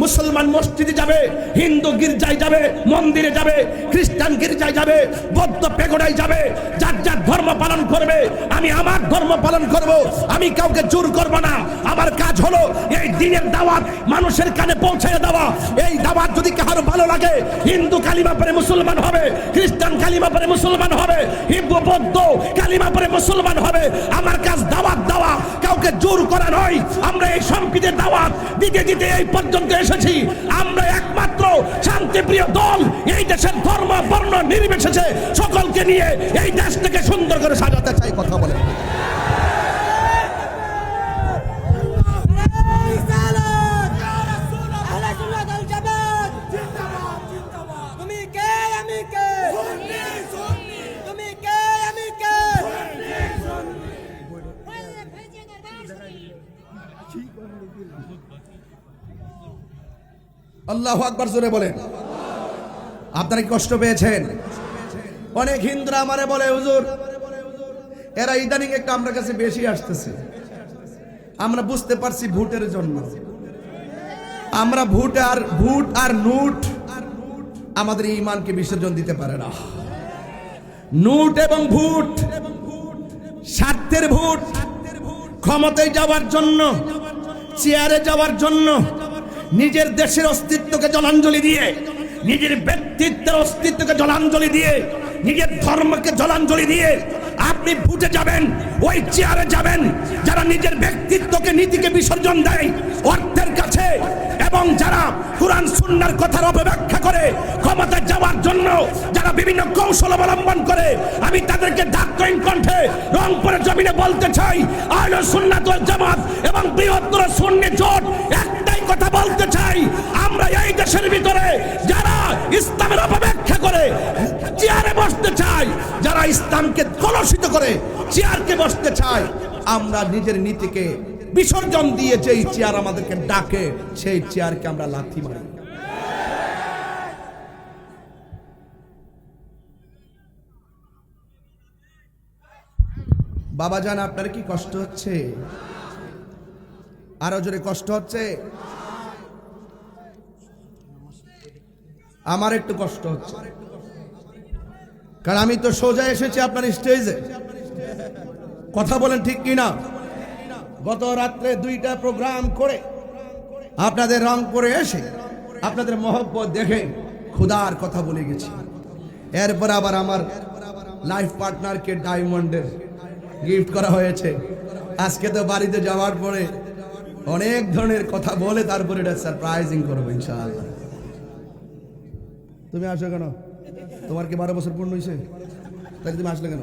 মুসলমান মসজিদে যাবে, হিন্দু গির্জায় যাবে, মন্দিরে যাবে, খ্রিস্টান গির্জায় যাবে, বৌদ্ধ পেগোডায় যাবে, যার যার ধর্ম পালন করবে। আমি আমার ধর্ম পালন করব, আমি কাউকে জোর করব না। আমার কাজ হলো এই দ্বীনের দাওয়াত মানুষের কানে পৌঁছে দেওয়া। এই দাওয়াত যদি কারো ভালো লাগে, হিন্দু কালিমা পড়ে মুসলমান হবে, খ্রিস্টান কালিমা পড়ে মুসলমান হবে, হিন্দু বৌদ্ধ কালিমা পড়ে মুসলমান হবে। আমার কাজ দাওয়াত দেওয়া, কাউকে জোর করা নয়। আমরা এই সম্প্রীতির দাওয়াত দিতে দিতে এই পর্যন্ত এসেছি। আমরা একমাত্র শান্তিপ্রিয় দল, এই দেশের ধর্ম বর্ণ নির্বিশেষে সকলকে নিয়ে এই দেশটাকে সুন্দর করে সাজাতে চাই। কথা বলে আল্লাহু আকবার, জোরে বলেন। আপনারা কি কষ্ট পেয়েছেন? অনেক হিন্দুরা আমারে বলে, হুজুর এরা ইদানিং একটু আমার কাছে বেশি আসতেছে। আমরা বুঝতে পারছি ভোটের জন্য। আমরা ভোট আর নোট আমাদের ঈমানকে বিসর্জন দিতে পারে না। নোট এবং ভোট স্বার্থের ভোট, ক্ষমতায় যাওয়ার জন্য, চেয়ারে যাওয়ার জন্য, নিজের দেশের অস্তিত্বকে জলাঞ্জলি দিয়ে, নিজের ব্যক্তিত্বের অস্তিত্বকে জলাঞ্জলি দিয়ে, নিজের ধর্মকে জলাঞ্জলি দিয়ে আপনি ভোটে যাবেন, ওই চেয়ারে যাবেন যারা নিজের ব্যক্তিত্বকে, নীতিকে বিসর্জন দেয় অর্থের কাছে, এবং যারা কুরআন সুন্নাহর কথার অপব্যাখ্যা করে ক্ষমতা যাওয়ার জন্য যারা বিভিন্ন কৌশল অবলম্বন করে। আমি তাদেরকে ডাকইন কণ্ঠে রংপুরের জমিনে বলতে চাই, আহলে সুন্নাত ওয়াল জামাত এবং বৃহত্তর সুন্নি জোট একটাই কথা বলতে চাই, আমরা এই দেশের ভিতরে যারা ইসলামের অপব্যাখ্যা করে চেয়ারে বসতে চাই, যারা ইসলামকে কলুষিত করে চেয়ারকে বসতে চায়, আমরা নিজের নীতিকে বিসর্জন দিয়ে যেই চেয়ার আমাদেরকে ডাকে সেই চেয়ারকে আমরা লাথি মারি। বাবা জান, আপনার কি কষ্ট হচ্ছে? আরো জোরে কষ্ট হচ্ছে? আমার একটু কষ্ট হচ্ছে, কারণ আমি তো সোজা এসেছি আপনার স্টেজে। কথা বলেন ঠিক কিনা? গত রাত্রে 2টা প্রোগ্রাম করে আপনাদের রংপুরে এসে আপনাদের মহব্বত দেখে খুদার কথা বলে গেছি। এরপর আবার আমার লাইফ পার্টনারকে ডায়মন্ডের গিফট করা হয়েছে। আজকে তো বাড়িতে যাওয়ার পরে অনেক ধরনের কথা বলে তারপরে এটা সারপ্রাইজিং করবো ইনশাআল্লাহ। তুমি আসো কেন? তোমার কি 12 বছর পূর্ণ হয়েছে? তাহলে তুমি আসলে কেন?